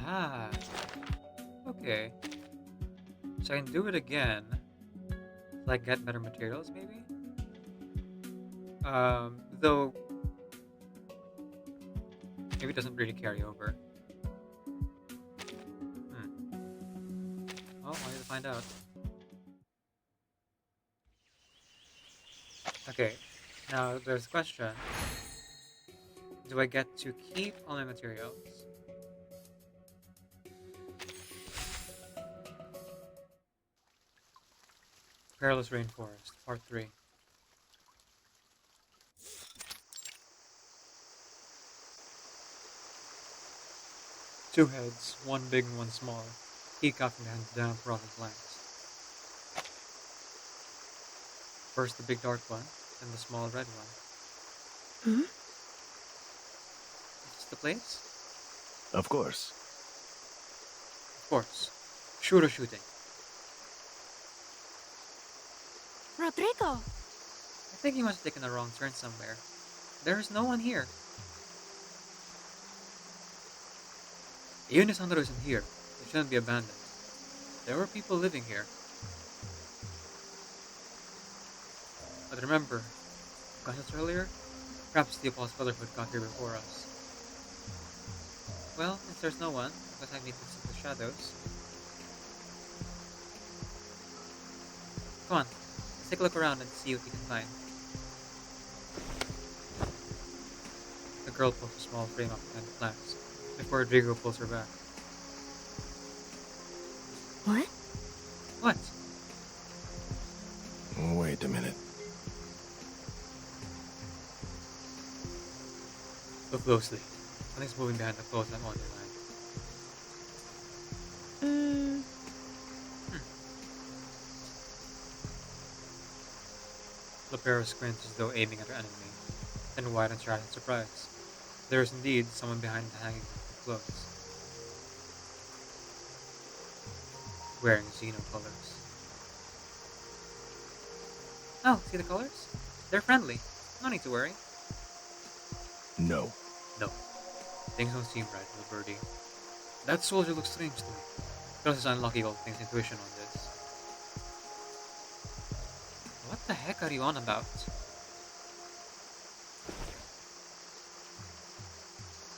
Ah, okay. So I can do it again. Like get better materials, maybe? Though maybe it doesn't really carry over. Hmm. Well, I need to find out. Okay. Now there's a question. Do I get to keep all my materials? Perilous Rainforest, Part 3. Two heads, one big and one small, peacocking the hands down for all his lengths. First the big dark one, then the small red one. Hmm? Is this the place? Of course. Of course. Shooter shooting. Rodrigo! I think he must have taken a wrong turn somewhere. There is no one here. Even if Sandro isn't here, it shouldn't be abandoned. There were people living here. But remember, gunshots earlier? Perhaps the Apostle Brotherhood got here before us. Well, since there's no one, I guess I need to seek the shadows. Come on, let's take a look around and see what we can find. The girl pulls a small frame up behind the plants, before Rodrigo pulls her back. What? What? Wait a minute. Look closely. Something's moving behind the clothes I'm underlined. Mm, Hmm. Lopera squints as though aiming at her enemy, then widens her eyes in surprise. There is indeed someone behind the hanging of clothes, wearing Xeno colors. Oh, see the colors? They're friendly. No need to worry. No. No, things don't seem right, little birdie. That soldier looks strange to me. Trust his unlucky old thing's intuition on this. What the heck are you on about?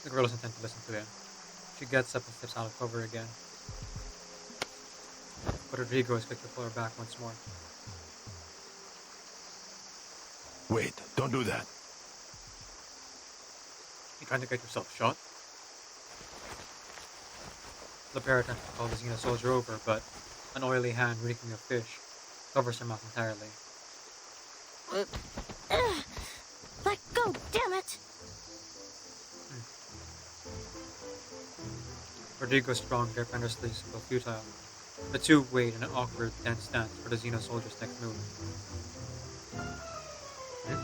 The girl doesn't tend to listen to him. She gets up and steps out of cover again. But Rodrigo is quick to pull her back once more. Wait, don't do that. You trying to get yourself shot? Lopera attempts to call the Xena soldier over, but an oily hand reeking of fish covers her mouth entirely. uh, uh, let go, damn it! Hmm. Rodrigo's strong grip renders this feel futile. The two wait in an awkward, tense stance for the Xeno soldier's next move. Hmm?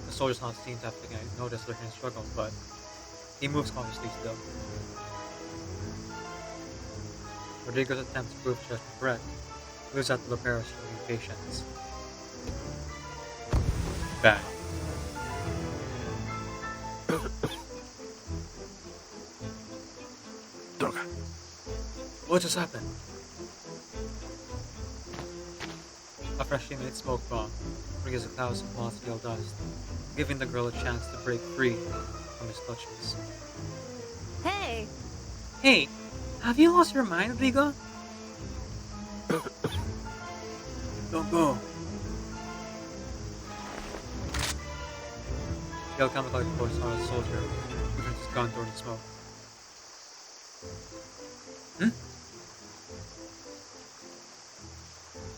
The soldier's not seen to have taken notice of their struggle, but he moves cautiously still. Rodrigo's attempt to prove just correct moves out Lopera's showing patience. Bang. Droga. What just happened? A freshly made smoke bomb brings a cloud of moth-filled dust, giving the girl a chance to break free from his clutches. Hey! Hey, have you lost your mind, Rodrigo? Don't go. The alchemical force on a soldier who turns his gun toward the smoke. Hmm?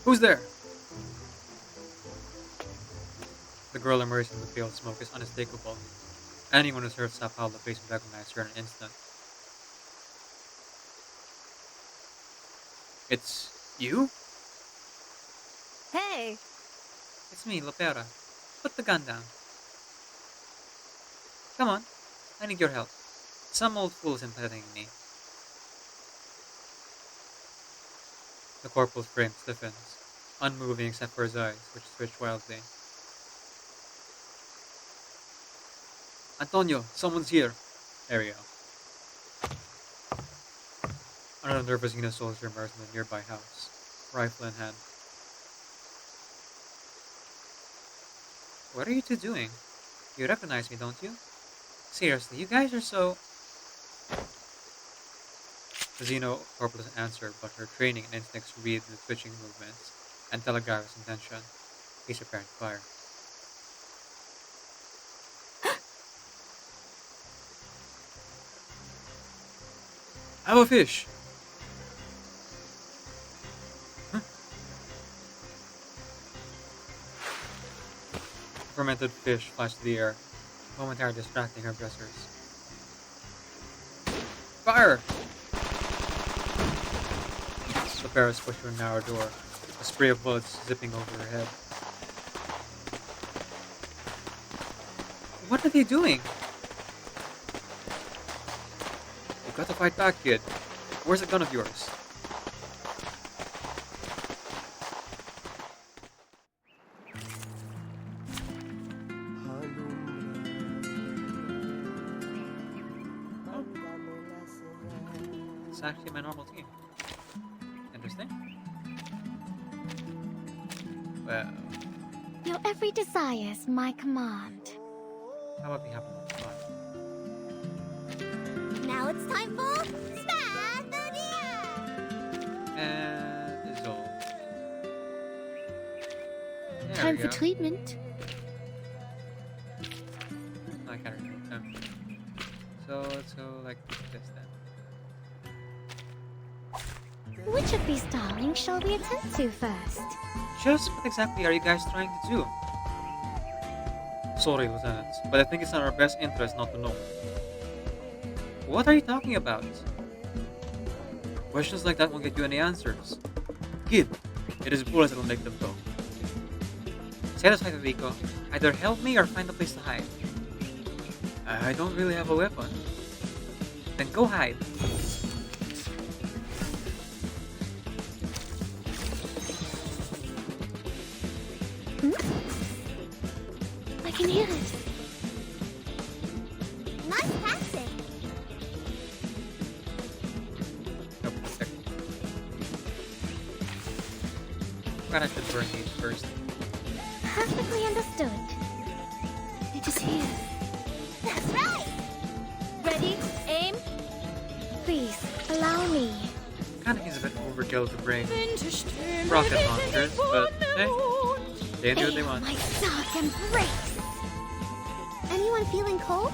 Who's there? The girl emerged from the pale smoke is unmistakable. Anyone who's heard Sapal the face would recognize her in an instant. It's you? Hey! It's me, Lopera. Put the gun down. Come on, I need your help. Some old fool's impeding me. The corporal's frame stiffens, unmoving except for his eyes, which switch wildly. Antonio, someone's here. There we go. Another nervous Xeno soldier emerged from the nearby house, rifle in hand. What are you two doing? You recognize me, don't you? Seriously, you guys are so... The Xeno corporal doesn't answer, but her training and instincts read the twitching movements and telegraph his intention. He's prepared to fire. I have a fish! Huh? A fermented fish flies to the air, momentarily distracting her aggressors. Fire! Lopera pushed through a narrow door, a spray of bullets zipping over her head. What are they doing? You got to fight back, kid. Where's the gun of yours? Oh, it's actually my normal team. Interesting. Well, Your every desire's my command. how about we have a little fun? Now it's time for Spatheria! And dissolve. There Time we for go. treatment. I can't remove them. So let's go like this then. Which of these darlings shall we attend to first? Just what exactly are you guys trying to do? Sorry, Lieutenant, but I think it's in our best interest not to know. What are you talking about? Questions like that won't get you any answers. Kid, it is bullets that will make them go. Set aside, Rico. Either help me or find a place to hide. I don't really have a weapon. Then go hide. I can hear it. Nice passing. Nope, one second. But I should burn these first. Perfectly understood. It is here. That's right! Ready? Aim? Please, allow me. Kinda seems a bit overkill to bring rocket launchers, but hey, they do what they want. My dark embrace! Anyone feeling cold?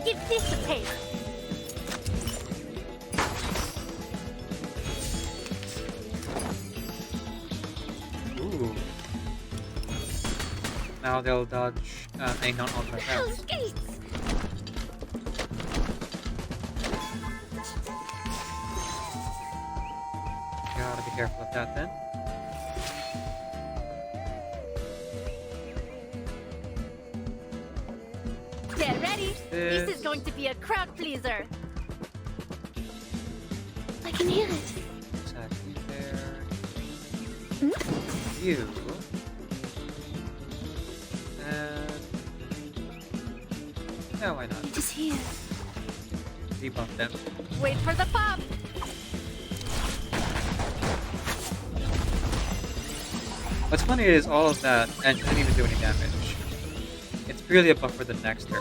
Give this a taste! Ooh. Now they'll dodge, aim down all the Hell's attacks. gates! Gotta be careful of that then. Get ready! This- This is going to be a crowd pleaser! I can hear it. Exactly there. Hmm? You. And... yeah, why not? It is here. Debuff them. Wait for the pop! What's funny is all of that, and she didn't even do any damage. It's purely a buff for the next turn.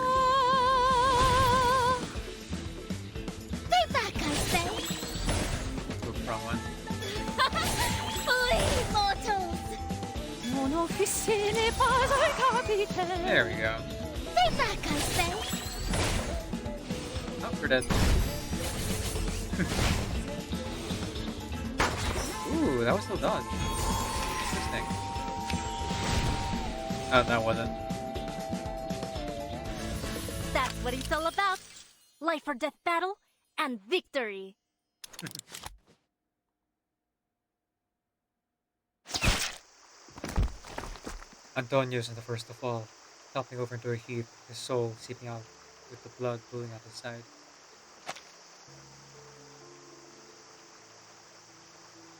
Stay back, I say! Oops, wrong one. Flee, mortals! There we go. Stay back, I say! Oh, we're dead. Ooh, that was still dodge. Interesting. Oh, that wasn't. That's what it's all about. Life or death battle and victory. Antonio isn't the first to fall, toppling over into a heap, his soul seeping out with the blood pooling out his side.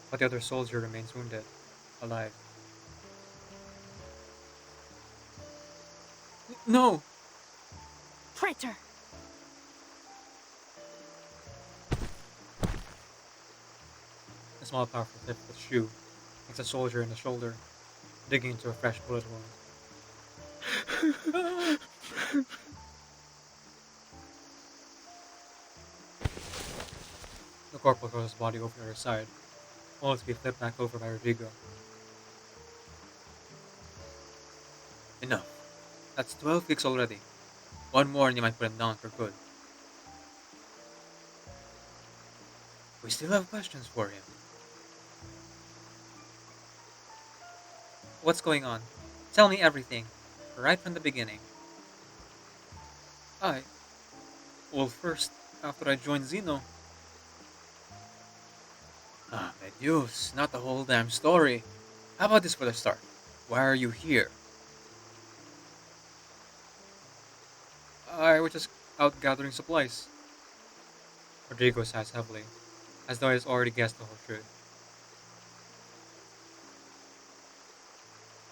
But the other soldier remains wounded, alive. No! Traitor! A small, powerful tip of the shoe makes a soldier in the shoulder, digging into a fresh bullet wound. The corporal throws his body over to her side, only to be flipped back over by Rodrigo. Enough. That's 12 weeks already. One more and you might put him down for good. We still have questions for him. What's going on? Tell me everything, right from the beginning. I. Well, first, after I joined Zeno. Ah, my Dios, not the whole damn story. How about this for the start? Why are you here? I was just out gathering supplies. Rodrigo sighs heavily, as though he has already guessed the whole truth.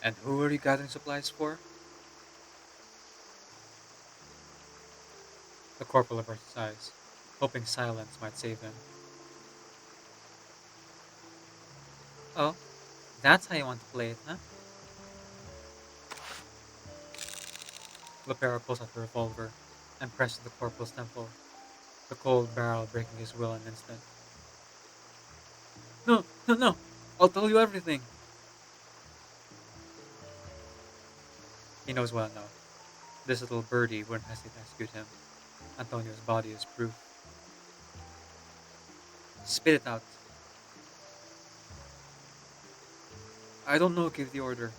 And who are you gathering supplies for? The corporal averts his eyes, hoping silence might save him. Oh, that's how you want to play it, huh? Lopera pulls out the revolver and presses the corporal's temple, the cold barrel breaking his will in an instant. No, no, no! I'll tell you everything! He knows well enough. This little birdie wouldn't hesitate to execute him. Antonio's body is proof. Spit it out. I don't know who gave the order.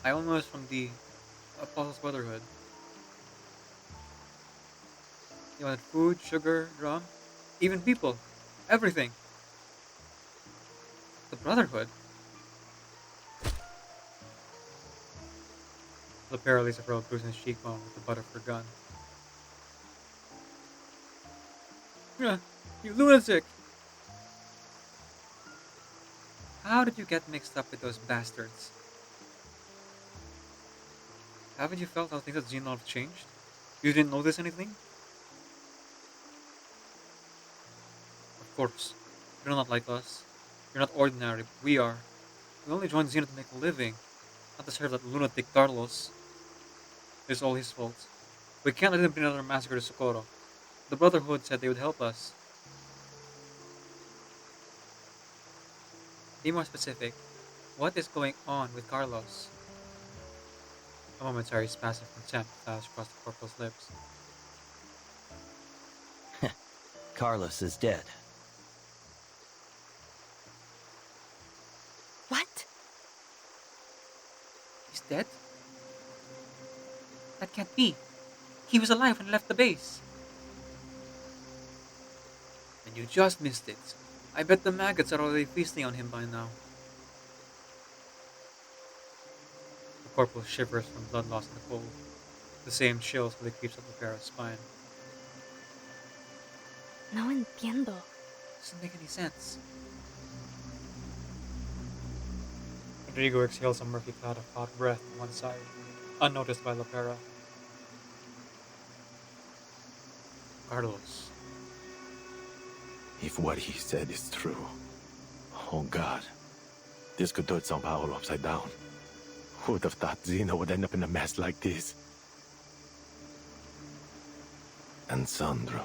I only know it's from the Apostles' Brotherhood. He wanted food, sugar, rum, even people. Everything. The Brotherhood? The Perilous rolled bruising his cheekbone with the butt of her gun. Yeah, you lunatic! How did you get mixed up with those bastards? Haven't you felt how things at Xenon have changed? You didn't notice anything? Of course. You're not like us. You're not ordinary, but we are. We only joined Xenon to make a living, not to serve that lunatic Carlos. It's all his fault. We can't let him bring another massacre to Socorro. The Brotherhood said they would help us. Be more specific. What is going on with Carlos? A momentary spasm of contempt flashed across the corporal's lips. Carlos is dead. What? He's dead? That can't be. He was alive when he left the base. And you just missed it. I bet the maggots are already feasting on him by now. The corporal shivers from blood loss in the cold. The same chills really creeps up the Pharaoh's spine. No entiendo. Doesn't make any sense. Rodrigo exhales a murky cloud of hot breath to one side, unnoticed by Lopera. Carlos. If what he said is true, oh God, this could turn Sao Paulo upside down. Who would have thought Zeno would end up in a mess like this? And Sandro.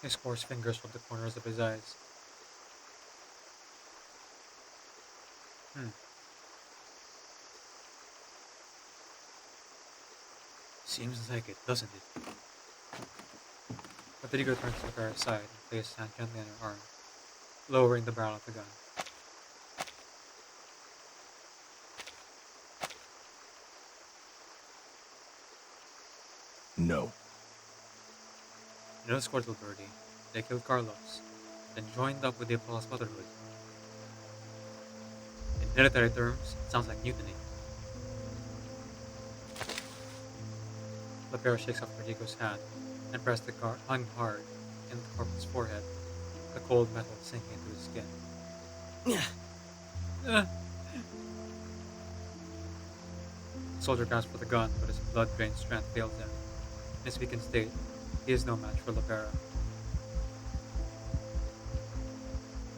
His coarse fingers rub the corners of his eyes. Seems like it, doesn't it? Rodrigo turns to her side and places his hand gently on her arm, lowering the barrel of the gun. No. In no squad little birdie, they killed Carlos, then joined up with the Apollo's Brotherhood. In military terms, it sounds like mutiny. Lopera shakes off Rodrigo's hand and presses the gun hard into the corporal's forehead, the cold metal sinking into his skin. The soldier grasps for the gun, but his blood-drained strength fails him. In his weakened state, he is no match for Lopera.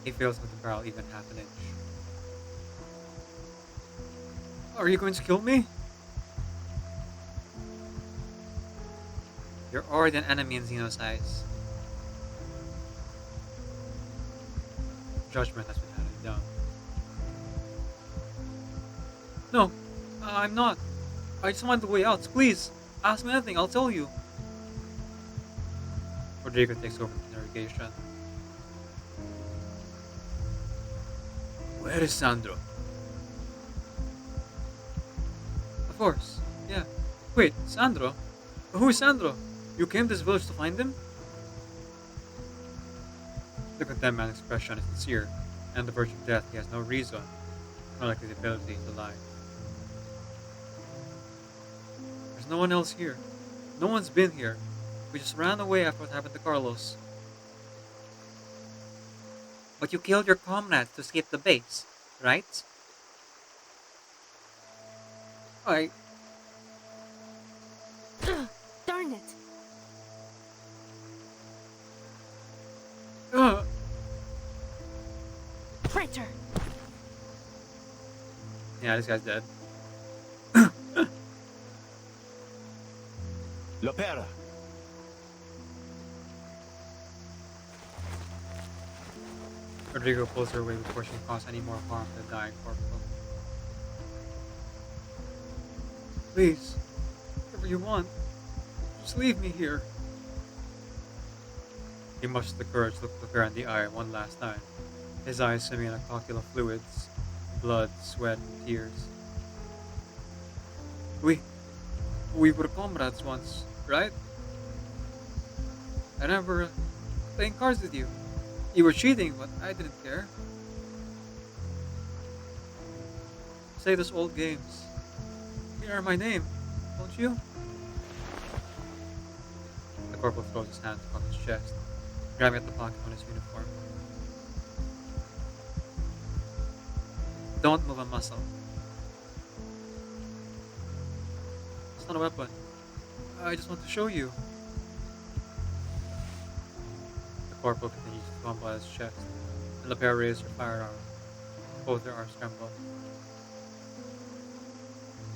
He fails with the barrel even half an inch. Are you going to kill me? You're already an enemy in Xeno's eyes. Judgment has been handed down. No, I'm not. I just want the way out. Please, ask me anything. I'll tell you. Rodrigo takes over the interrogation. Where is Sandro? Of course, yeah. Wait, Sandro? Who is Sandro? You came to this village to find him? The condemned man's expression is sincere, and on the verge of death he has no reason, nor like his ability to lie. There's no one else here. No one's been here. We just ran away after what happened to Carlos. But you killed your comrades to escape the base, right? Darn it. Uh, Traitor. yeah, this guy's dead. Lopera! Rodrigo pulls her away before she can cause any more harm to the dying corporal. Please, whatever you want, just leave me here. He musters the courage to look the pair in the eye one last time, his eyes swimming in a cocktail of fluids, blood, sweat, and tears. We were comrades once, right? I remember playing cards with you. You were cheating, but I didn't care. Say those old games. You are my name, don't you? The corporal throws his hand across his chest, grabbing at the pocket on his uniform. Don't move a muscle. It's not a weapon. I just want to show you. The corporal continues to fumble at his chest, and the pair raise their firearm. Both their arms tremble.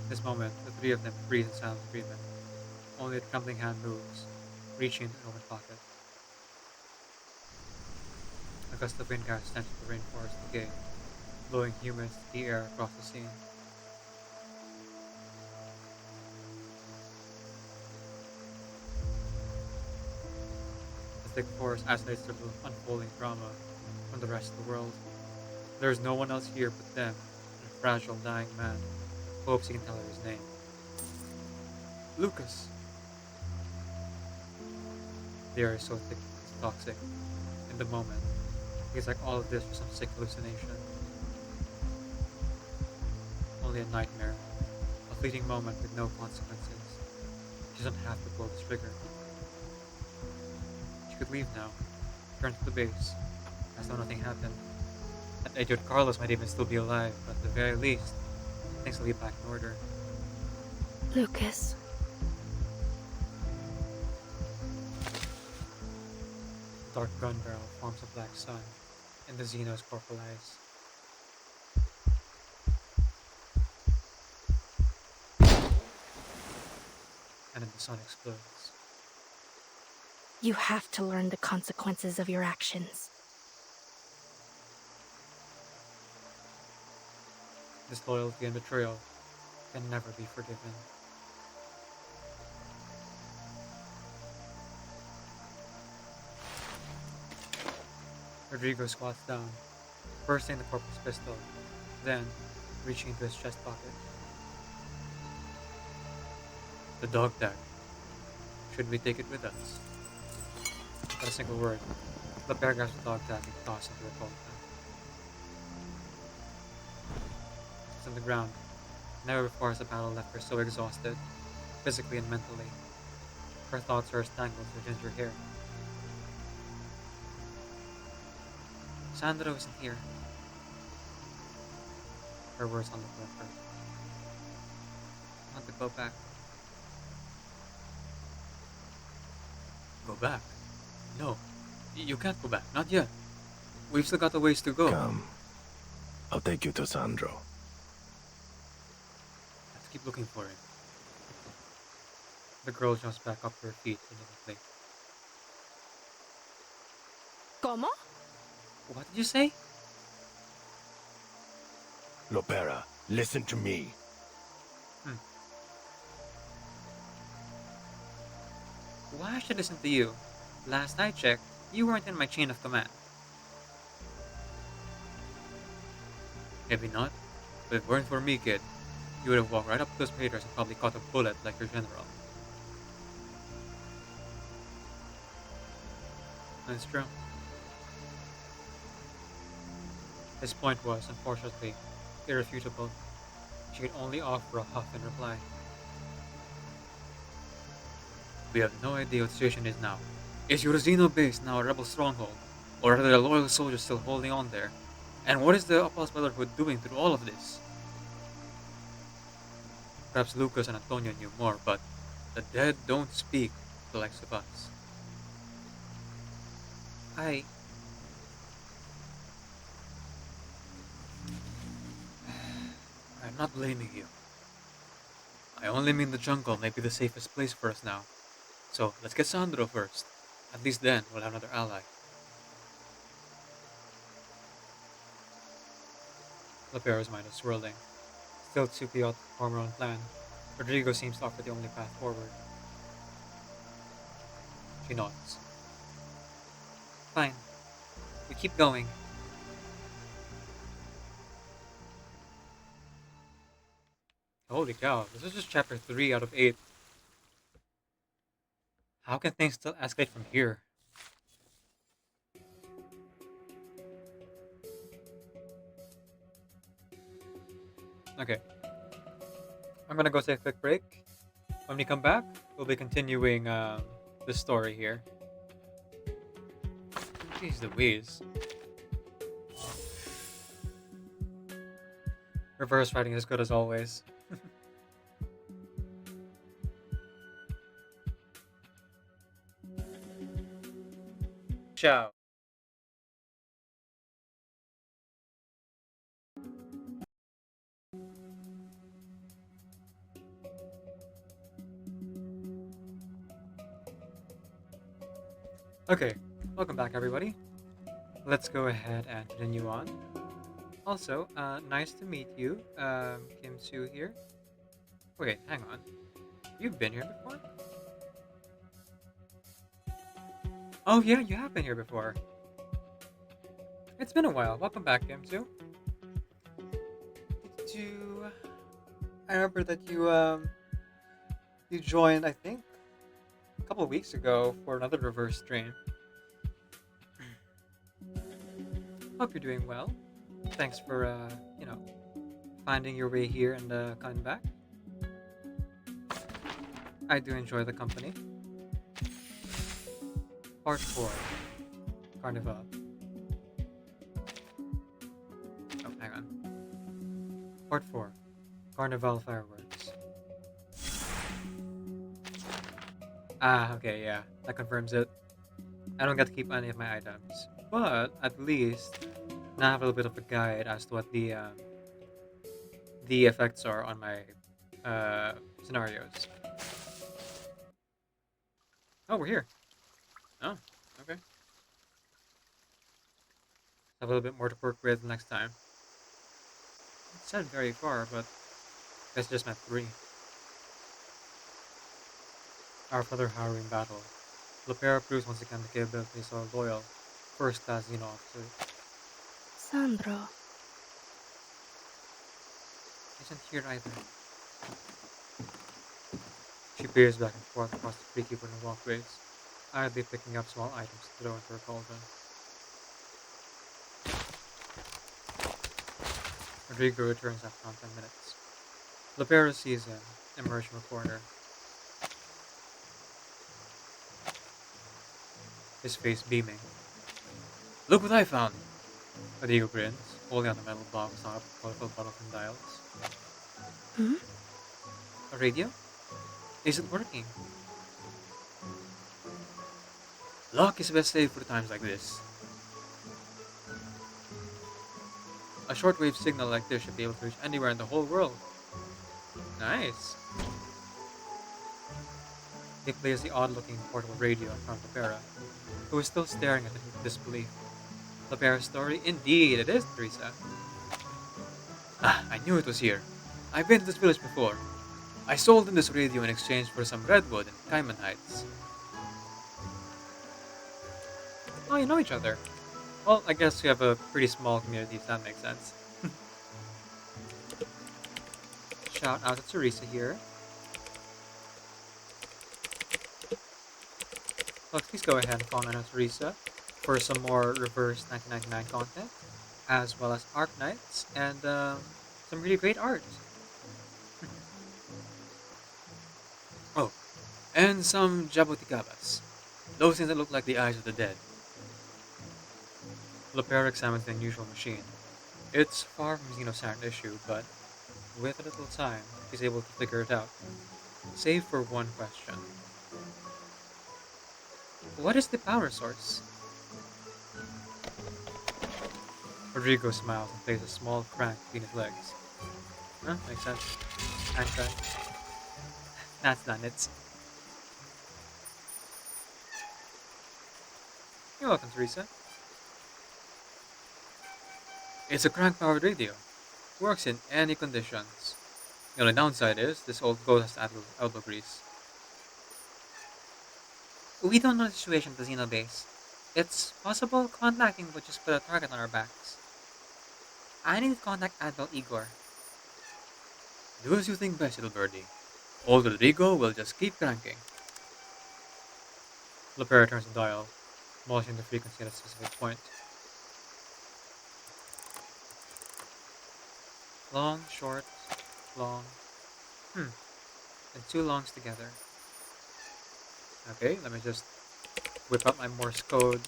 At this moment, the three of them freeze in silent agreement. Only the trembling hand moves, reaching into an open pocket. A gust of wind casts stench of the rainforest decay, blowing humid, sticky air across the scene. The thick forest isolates the unfolding drama from the rest of the world. There is no one else here but them and a fragile, dying man who hopes he can tell her his name. Lucas. The air is so thick it's toxic. In the moment, it's like all of this was some sick hallucination. Only a nightmare, a fleeting moment with no consequences. She doesn't have to pull the trigger. She could leave now, return to the base, as though nothing happened. That idiot Carlos might even still be alive, but at the very least, things will be back in order. Lucas. The dark gun barrel forms a black sun in the Xeno's corporal eyes. And then the sun explodes. You have to learn the consequences of your actions. Disloyalty and betrayal can never be forgiven. Rodrigo squats down, bursting the corporal's pistol, then reaching into his chest pocket. The dog tag. Should we take it with us? Not a single word. The bear grabs the dog tag and tosses into a cold pan. It's on the ground. Never before has a battle left her so exhausted, physically and mentally. Her thoughts are as tangled as her ginger hair. Sandro isn't here. Her words on the left her. want to go back. Go back? No. You can't go back. Not yet. We've still got a ways to go. Come. I'll take you to Sandro. Let's keep looking for him. The girl jumps back up to her feet immediately. ¿Cómo? What did you say? Lopera, listen to me. Why should I listen to you? Last I checked, you weren't in my chain of command. Maybe not, but if it weren't for me, kid, you would have walked right up to those raiders and probably caught a bullet like your general. That's true. His point was, unfortunately, irrefutable. She could only offer a huff in reply. We have no idea what the situation is now. Is Yorozino base now a rebel stronghold? Or are there loyal soldiers still holding on there? And what is the Apostles Brotherhood doing through all of this? Perhaps Lucas and Antonio knew more, but the dead don't speak to the likes of us. I'm not blaming you. I only mean the jungle may be the safest place for us now. So, let's get Sandro first. At least then, we'll have another ally. Lopero's mind is swirling. Still too chaotic to form her own plan. Rodrigo seems to offer the only path forward. She nods. Fine. We keep going. Holy cow, this is just chapter 3 out of 8. How can things still escalate from here? Okay. I'm gonna go take a quick break. When we come back, we'll be continuing the story here. Jeez Louise. Reverse writing is good as always. Ciao. Okay, welcome back everybody. Let's go ahead and continue on. Also, nice to meet you, Kim Soo here. Wait, hang on. You've been here before? Oh yeah, you have been here before. It's been a while. Welcome back, Kim Soo. Did you... I remember that you joined, I think, a couple of weeks ago for another reverse stream. Hope you're doing well. Thanks for, finding your way here and coming back. I do enjoy the company. Part 4. Carnival. Oh, hang on. Part 4. Carnival fireworks. Ah, okay, yeah. That confirms it. I don't get to keep any of my items. But, at least, now I have a little bit of a guide as to what the effects are on my scenarios. Oh, we're here. Oh, okay. Have a little bit more to work with next time. It said very far, but I guess it just meant 3. Our further harrowing battle. Lopera proves once again the capabilities of a loyal, first-class Xeno officer. Sandro. Isn't here either. She peers back and forth across the creaky wooden walkways, idly picking up small items to throw into her cauldron. Rodrigo returns after around 10 minutes. Lopera sees him, emerge from a corner. His face beaming. Look what I found! Rodrigo grins, holding out a metal box on colorful buttons and dials. Hmm? A radio? Is it working? Luck is best saved for times like this. A shortwave signal like this should be able to reach anywhere in the whole world. Nice. He plays the odd-looking portable radio in front of Lopera, who is still staring at it with disbelief. Lopera's story? Indeed, it is, Teresa. Ah, I knew it was here. I've been to this village before. I sold him this radio in exchange for some redwood in Cayman Heights. Oh, you know each other. Well, I guess you have a pretty small community, if that makes sense. Shout out to Teresa here. Folks, please go ahead and follow Teresa for some more reverse 1999 content, as well as Arc Nights and some really great art. Oh, and some jabuticabas. Those things that look like the eyes of the dead. Lopera examines the unusual machine. It's far from Xenosaurine issue, but with a little time, he's able to figure it out. Save for one question. What is the power source? Rodrigo smiles and places a small crank between his legs. Huh, makes sense. Hand crank. That's not it. You're welcome, Teresa. It's a crank-powered radio. Works in any conditions. The only downside is this old goat has elbow grease. We don't know the situation at the Xeno base. It's possible contacting would just put a target on our backs. I need to contact Admiral Igor. Do as you think best, little birdie. Old Rodrigo will just keep cranking. Lopera turns the dial, modulating the frequency at a specific point. Long, short, long. And two longs together. Okay, let me just whip up my Morse code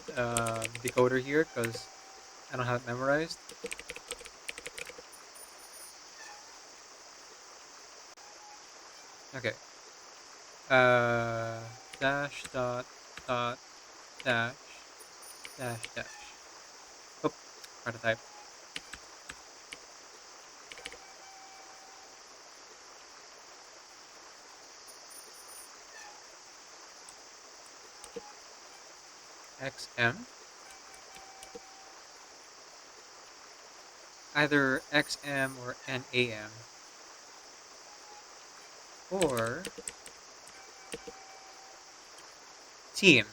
decoder here because I don't have it memorized. Okay. Dash dot dot dash dash dash. Oh, hard to type. XM. Either XM or NAM. Or team.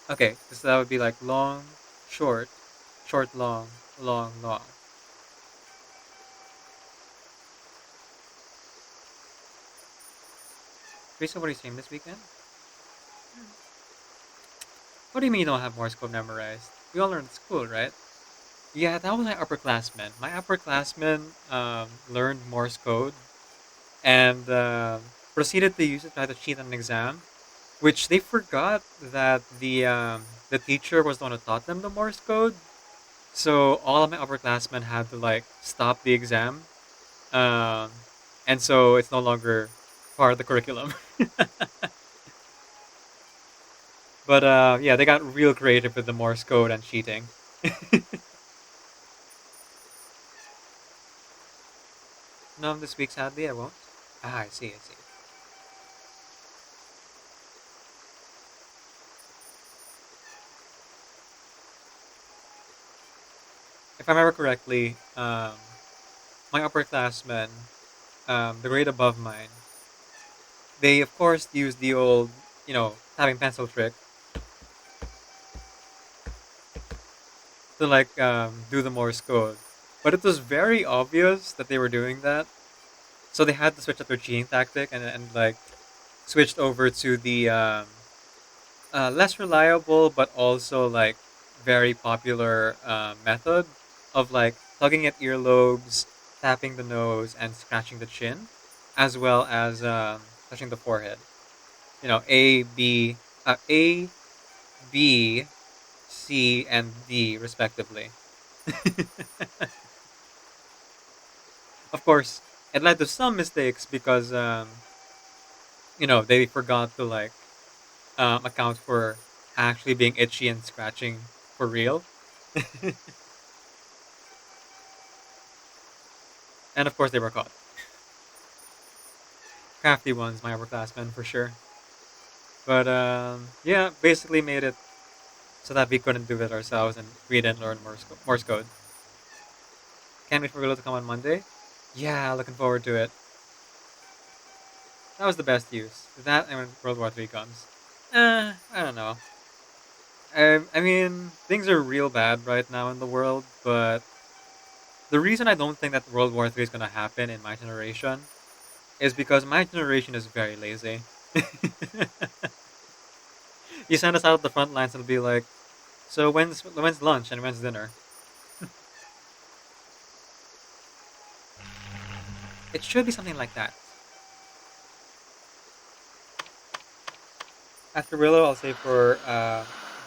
Okay, so that would be like long, short, short, long, long, long. Teresa, what are you saying this weekend? What do you mean you don't have Morse code memorized? We all learned at school, right? Yeah, that was my upperclassman. My upperclassman learned Morse code and proceeded to use it to try to cheat on an exam, which they forgot that the teacher was the one who taught them the Morse code. So all of my upperclassmen had to like stop the exam, um, and so it's no longer part of the curriculum. But yeah, they got real creative with the Morse code and cheating. None this week, sadly, I won't. Ah, I see, I see. If I remember correctly, my upperclassmen, the grade above mine, they of course used the old, tapping pencil trick to like do the Morse code. But it was very obvious that they were doing that, so they had to switch up their cheating tactic and like switched over to the less reliable but also like very popular method of like tugging at earlobes, tapping the nose, and scratching the chin, as well as touching the forehead. A, B, C, and D respectively. Of course, It led to some mistakes because they forgot to account for actually being itchy and scratching for real. And of course they were caught. Crafty ones, my upperclassmen for sure. But yeah, basically made it so that we couldn't do it ourselves and we didn't learn Morse code. Can't wait for Willow to come on Monday. Yeah, looking forward to it. That was the best use. That and when World War III comes. I don't know. I mean, things are real bad right now in the world, but the reason I don't think that World War III is gonna happen in my generation is because my generation is very lazy. You send us out of the front lines and it'll be like, so when's lunch and when's dinner? It should be something like that. After Willow, I'll say for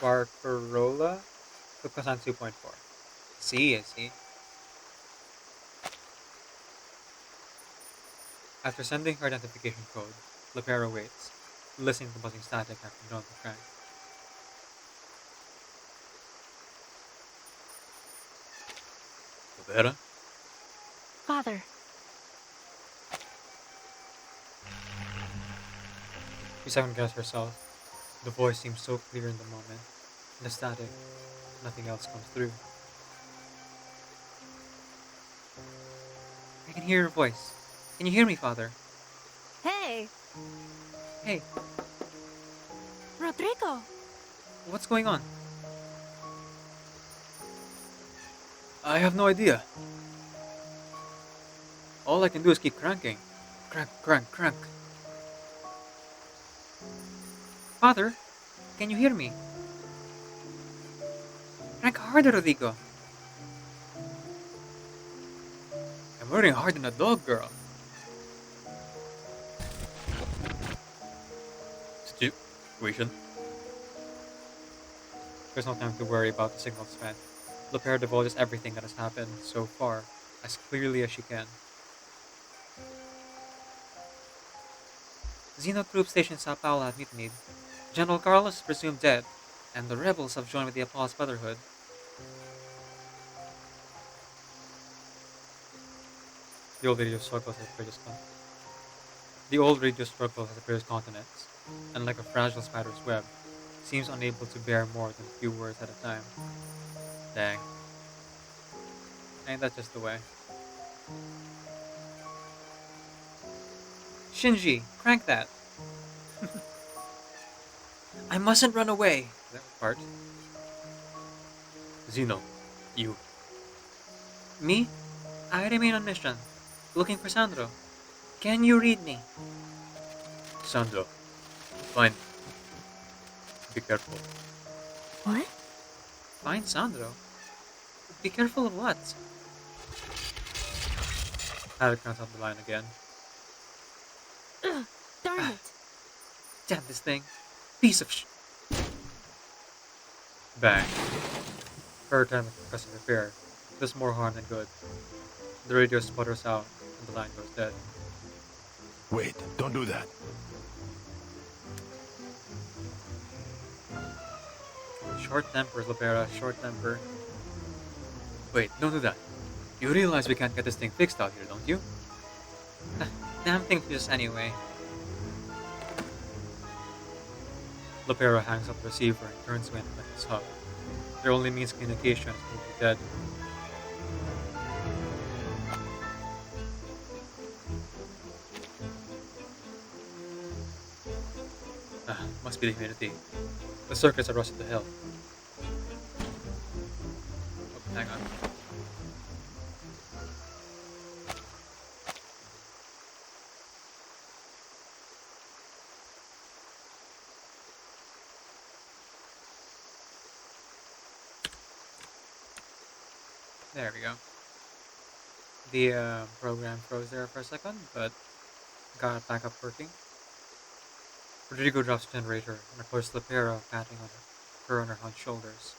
Barcarola, focus on 2.4. See, I see. After sending her identification code, Lopera waits, listening to buzzing static after knowing the crank. Lopera? Father, She second guessed herself. The voice seemed so clear in the moment. In the static, nothing else comes through. I can hear your voice. Can you hear me, Father? hey, Hey, Rodrigo. what's going on? I have no idea. All I can do is keep cranking. Crank, crank, crank. Father, can you hear me? Crank harder, Rodrigo. I'm working harder than a dog, girl. Situation. There's no time to worry about the signal spent. Lopera divulges everything that has happened so far as clearly as she can. Xeno troops stationed in Sao Paulo have mutinied. General Carlos is presumed dead, and the rebels have joined with the Apollos Brotherhood. The old radio struggles as various continents, and like a fragile spider's web, seems unable to bear more than a few words at a time. Dang. Ain't that just the way? Shinji, crank that! I mustn't run away! That part. Zeno, you. Me? I remain on mission, looking for Sandro. Can you read me? Sandro, find. Be careful. What? Find Sandro? Be careful of what? Alec counts up the line again. Ugh, darn it. Damn this thing. Piece of Bang. Her time of concussive repair does more harm than good. The radio sputters out and the line goes dead. Wait, don't do that. Short temper, Lopera, short temper. Wait, don't do that. You realize we can't get this thing fixed out here, don't you? Damn thing fixes anyway. Lopera hangs up the receiver and turns away and lets his hub. Their only means of communication is moving dead. Must be the humidity. The circuits are rusted to hell. Oh, hang on. There we go. The program froze there for a second, but got it back up working. Rodrigo drops the generator and approaches Lopera, patting on her on her hunched shoulders.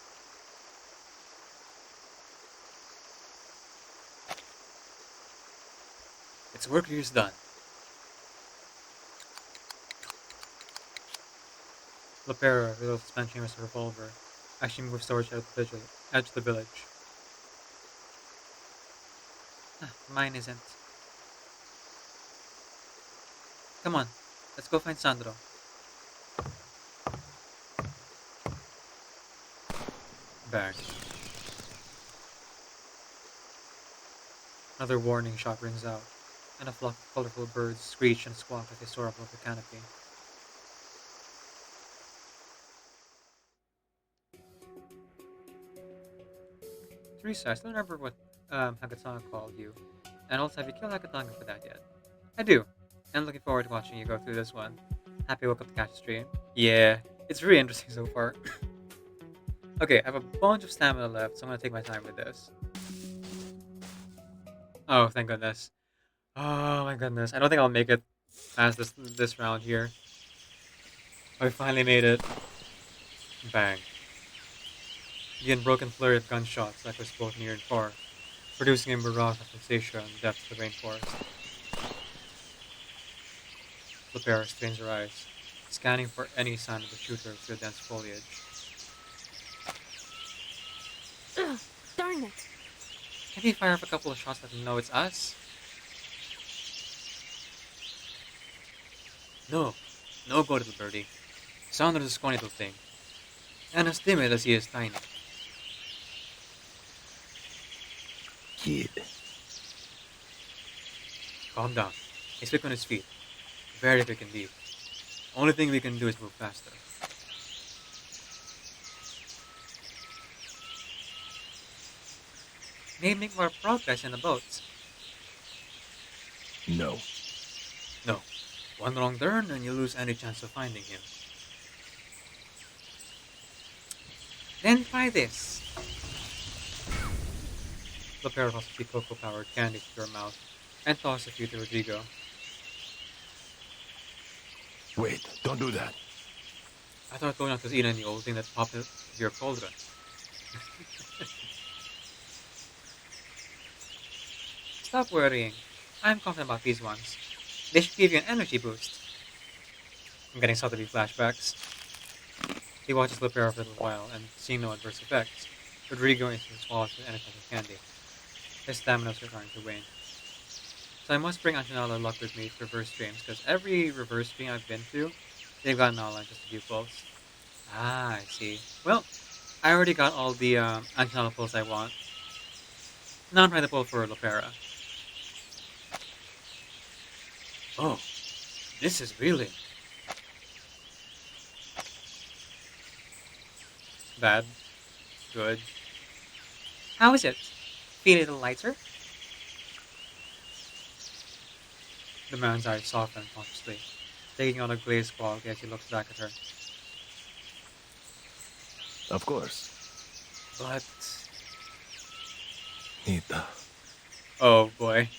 Its work here is done. Lopera reveals punching his revolver as she moves towards edge of the village. Mine isn't. Come on, let's go find Sandro. Bang. Another warning shot rings out, and a flock of colorful birds screech and squawk as they soar above the canopy. Teresa, I still remember what Hagatanga called you. And also, have you killed Hagatanga for that yet? I do. And looking forward to watching you go through this one. Happy woke up to catch the stream. Yeah, it's really interesting so far. Okay, I have a bunch of stamina left, so I'm gonna take my time with this. Oh, thank goodness. Oh my goodness. I don't think I'll make it past this round here. I finally made it. Bang. The unbroken flurry of gunshots echoes both near and far, producing a mirage of sensation in the depths of the rainforest. Lopera strains her eyes, scanning for any sign of the shooter through the dense foliage. Ugh, darn it. Can we fire up a couple of shots that know it's us? No. No go, little birdie. Sound is a scrawny little thing. And as timid as he is tiny. Kid. Calm down. He's quick on his feet. Very quick indeed. Only thing we can do is move faster. Maybe make more progress in the boats. No. No. One wrong turn and you lose any chance of finding him. Then try this. Lopera tosses the cocoa-powered candy to her mouth and tosses a few to Rodrigo. Wait, don't do that. I thought donuts was eating the old thing that popped into your cauldron. Stop worrying. I'm confident about these ones. They should give you an energy boost. I'm getting southerly flashbacks. He watches Lopera for a little while, and seeing no adverse effects, Rodrigo instantly swallows the energy candy. His stamina is starting to wane. So I must bring Anjanala luck with me to reverse streams, because every reverse stream I've been to, they've got Nala in just a few pulls. Ah, I see. Well, I already got all the Anjanala pulls I want. Now I'm trying to pull for Lopera. Oh, this is really bad. Good. How is it? Feel a little lighter? The man's eyes soften consciously, taking on a glazed quality as he looks back at her. Of course. But... Nita. oh boy.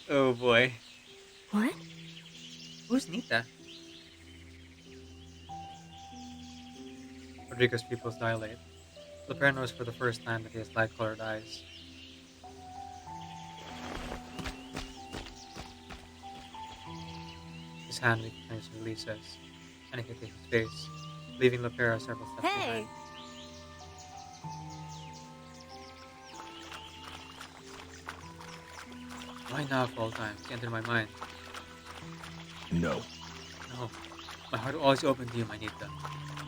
Oh boy. What? Who's Nita? Rodrigo's pupils dilate. Lopera knows for the first time that he has light-colored eyes. His hand begins to releases, and he takes his face, leaving Lopera several steps Hey! behind. Why now of all times? You enter my mind. No. No, my heart will always open to you, my Nita.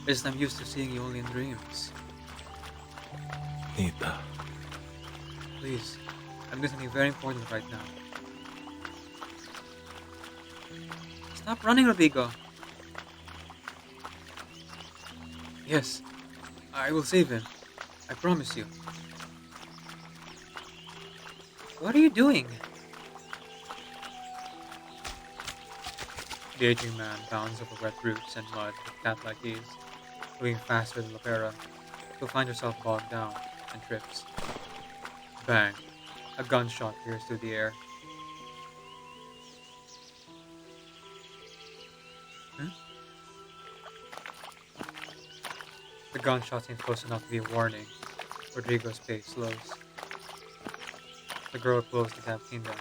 It's just I'm used to seeing you only in dreams. Nita. Please, I'm doing something very important right now. Stop running, Rodrigo. Yes, I will save him. I promise you. What are you doing? The aging man bounds over wet roots and mud with cat-like ease, moving faster than Lopera. She'll find herself bogged down and trips. Bang! A gunshot pierces through the air. The gunshot seems close enough to be a warning. Rodrigo's pace slows. The girl closed the damp kingdom,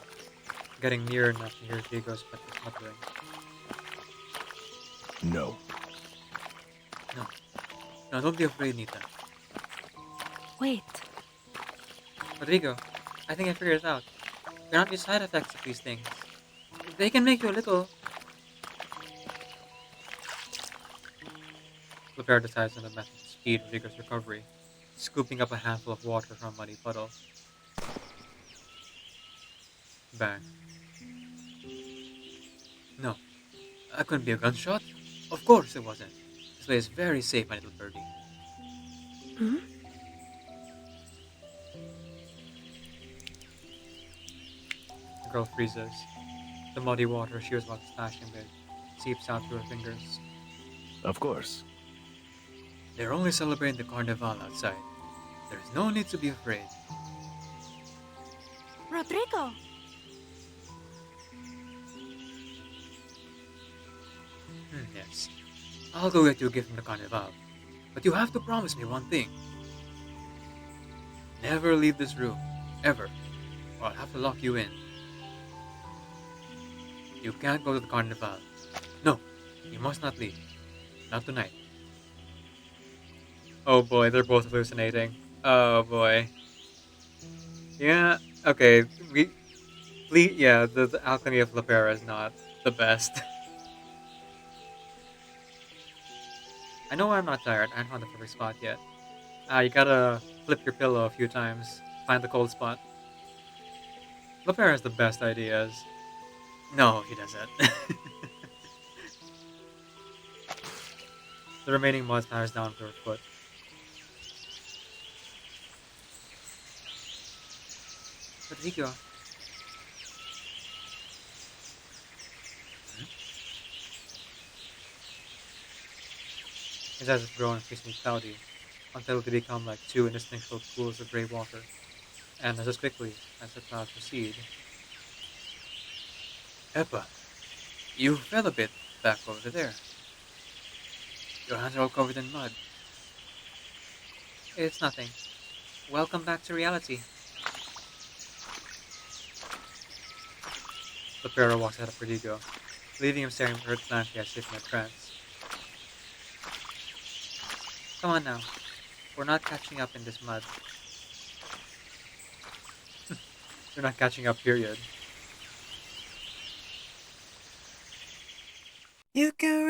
getting near enough to hear Rodrigo's muttering. No. No. No, don't be afraid, Nita. Wait. Rodrigo, I think I figured it out. They're not the side effects of these things. They can make you a little... Lopera decides on a method to speed Rodrigo's recovery, scooping up a handful of water from a muddy puddle. Bang. No, that couldn't be a gunshot. Of course it wasn't. This place is very safe, my little birdie. Hmm? The girl freezes. The muddy water she was about to splash him with seeps out through her fingers. Of course. They're only celebrating the Carnival outside. There is no need to be afraid. Rodrigo! Yes. I'll go get you a gift from the Carnival. But you have to promise me one thing. Never leave this room. Ever. Or I'll have to lock you in. You can't go to the Carnival. No, you must not leave. Not tonight. Oh boy, they're both hallucinating. Oh boy. Yeah, okay. The alchemy of Lopera is not the best. I know I'm not tired. I haven't found the perfect spot yet. You gotta flip your pillow a few times. Find the cold spot. Lopera has the best ideas. No, he doesn't. The remaining mud splatters down to her foot. Rodrigo. His eyes have grown increasingly cloudy, until they become like two indistinguishable pools of grey water. And as quickly as the clouds recede... Eppa, you fell a bit back over there. Your hands are all covered in mud. It's nothing. Welcome back to reality. Lopera walks out of Rodrigo, leaving him staring at her blankly as if in a trance. Come on now. We're not catching up in this mud. We're not catching up, period. You can